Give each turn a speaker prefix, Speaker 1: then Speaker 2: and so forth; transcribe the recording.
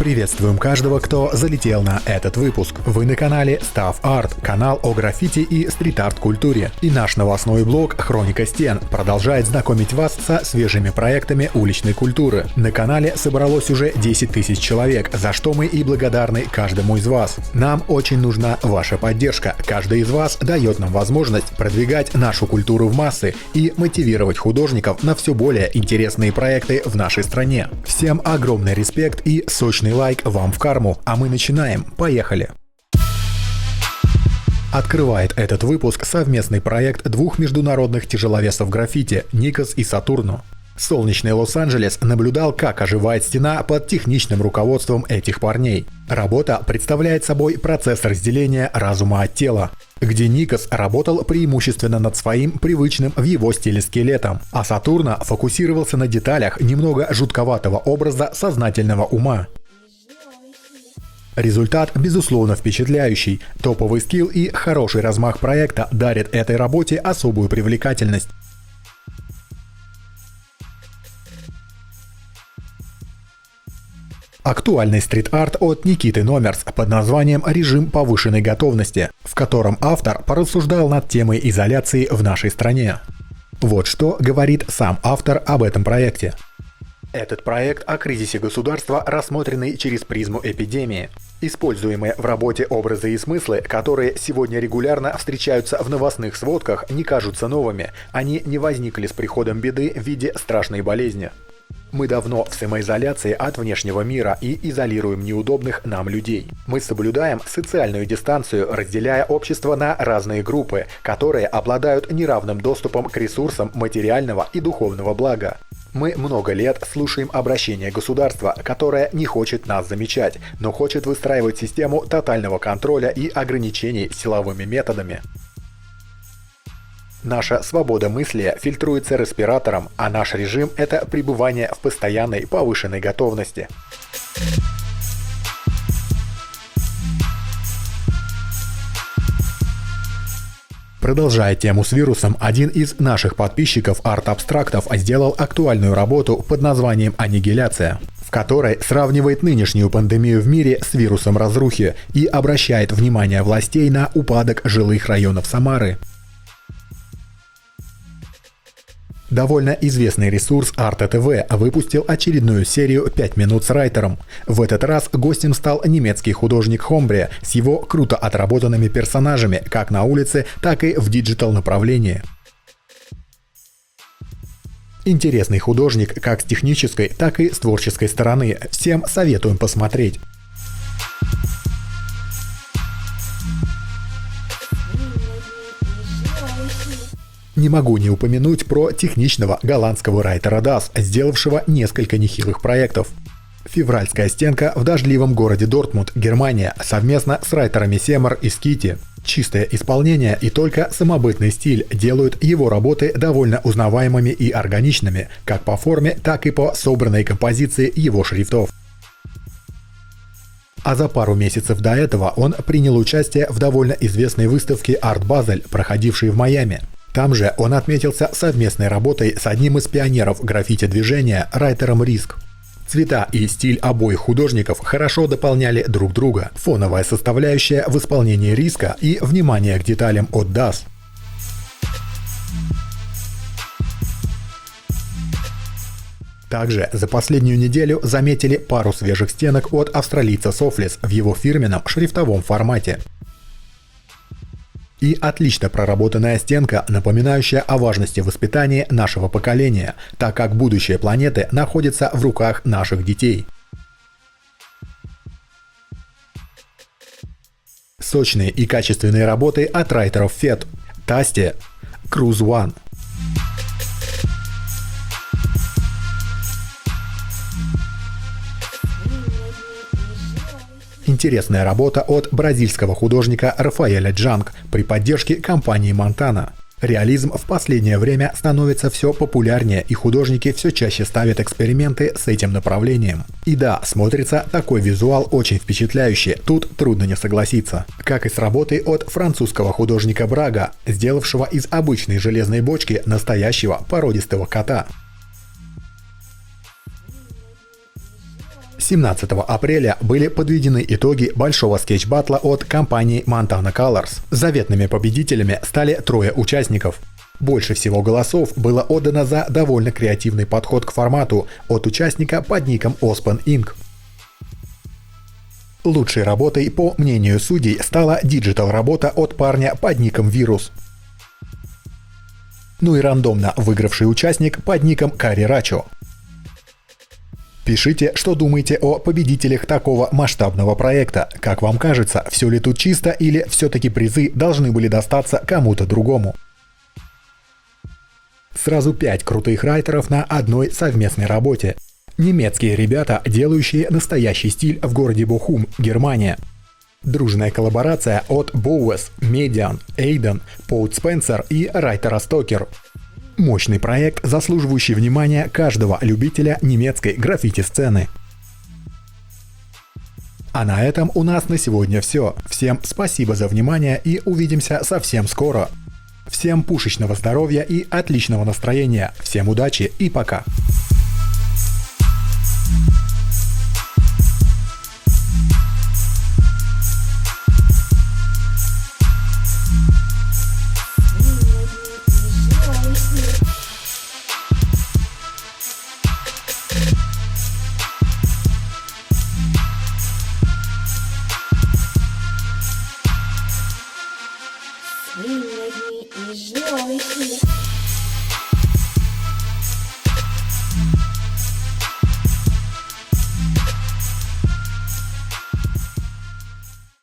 Speaker 1: Приветствуем каждого, кто залетел на этот выпуск. Вы на канале Stuff Art, канал о граффити и стрит-арт-культуре. И наш новостной блог «Хроника стен» продолжает знакомить вас со свежими проектами уличной культуры. На канале собралось уже 10 тысяч человек, за что мы и благодарны каждому из вас. Нам очень нужна ваша поддержка. Каждый из вас дает нам возможность продвигать нашу культуру в массы и мотивировать художников на все более интересные проекты в нашей стране. Всем огромный респект и сочный лайк вам в карму, а мы начинаем. Поехали! Открывает этот выпуск совместный проект двух международных тяжеловесов граффити Никос и Сатурно. Солнечный Лос-Анджелес наблюдал, как оживает стена под техничным руководством этих парней. Работа представляет собой процесс разделения разума от тела, где Никос работал преимущественно над своим привычным в его стиле скелетом, а Сатурно фокусировался на деталях немного жутковатого образа сознательного ума. Результат, безусловно, впечатляющий. Топовый скилл и хороший размах проекта дарят этой работе особую привлекательность. Актуальный стрит-арт от Никиты Номерс под названием «Режим повышенной готовности», в котором автор порассуждал над темой изоляции в нашей стране. Вот что говорит сам автор об этом проекте. Этот проект о кризисе государства, рассмотренный через призму эпидемии. Используемые в работе образы и смыслы, которые сегодня регулярно встречаются в новостных сводках, не кажутся новыми. Они не возникли с приходом беды в виде страшной болезни. Мы давно в самоизоляции от внешнего мира и изолируем неудобных нам людей. Мы соблюдаем социальную дистанцию, разделяя общество на разные группы, которые обладают неравным доступом к ресурсам материального и духовного блага. Мы много лет слушаем обращение государства, которое не хочет нас замечать, но хочет выстраивать систему тотального контроля и ограничений силовыми методами. Наша свобода мысли фильтруется респиратором, а наш режим – это пребывание в постоянной повышенной готовности. Продолжая тему с вирусом, один из наших подписчиков арт-абстрактов сделал актуальную работу под названием «Аннигиляция», в которой сравнивает нынешнюю пандемию в мире с вирусом разрухи и обращает внимание властей на упадок жилых районов Самары. Довольно известный ресурс Arte.tv выпустил очередную серию «5 минут с райтером». В этот раз гостем стал немецкий художник Хомбре с его круто отработанными персонажами как на улице, так и в диджитал направлении. Интересный художник как с технической, так и с творческой стороны. Всем советуем посмотреть. Не могу не упомянуть про техничного голландского райтера Das, сделавшего несколько нехилых проектов. Февральская стенка в дождливом городе Дортмунд, Германия, совместно с райтерами Семер и Скити. Чистое исполнение и только самобытный стиль делают его работы довольно узнаваемыми и органичными, как по форме, так и по собранной композиции его шрифтов. А за пару месяцев до этого он принял участие в довольно известной выставке Art Basel, проходившей в Майами. Там же он отметился совместной работой с одним из пионеров граффити-движения райтером Риск. Цвета и стиль обоих художников хорошо дополняли друг друга. Фоновая составляющая в исполнении Риска и внимание к деталям от Das. Также за последнюю неделю заметили пару свежих стенок от австралийца Софлис в его фирменном шрифтовом формате. И отлично проработанная стенка, напоминающая о важности воспитания нашего поколения, так как будущее планеты находится в руках наших детей. Сочные и качественные работы от райтеров Фет, Тасти, Cruise One. Интересная работа от бразильского художника Рафаэля Джанг при поддержке компании Монтана. Реализм в последнее время становится все популярнее, и художники все чаще ставят эксперименты с этим направлением. И да, смотрится такой визуал очень впечатляюще, тут трудно не согласиться. Как и с работой от французского художника Брага, сделавшего из обычной железной бочки настоящего породистого кота. 17 апреля были подведены итоги большого скетч-баттла от компании Montana Colors. Заветными победителями стали 3 участников. Больше всего голосов было отдано за довольно креативный подход к формату от участника под ником Ospen Inc. Лучшей работой, по мнению судей, стала диджитал-работа от парня под ником Virus. Ну и рандомно выигравший участник под ником Кари Рачо. Пишите, что думаете о победителях такого масштабного проекта. Как вам кажется, все ли тут чисто или все-таки призы должны были достаться кому-то другому? Сразу 5 крутых райтеров на одной совместной работе. Немецкие ребята, делающие настоящий стиль в городе Бохум, Германия. Дружная коллаборация от Bowes, Median, Aiden, Paul Spencer и Райтера Стокер. Мощный проект, заслуживающий внимания каждого любителя немецкой граффити-сцены. А на этом у нас на сегодня все. Всем спасибо за внимание и увидимся совсем скоро. Всем пушечного здоровья и отличного настроения. Всем удачи и пока.
Speaker 2: Сильный и живой.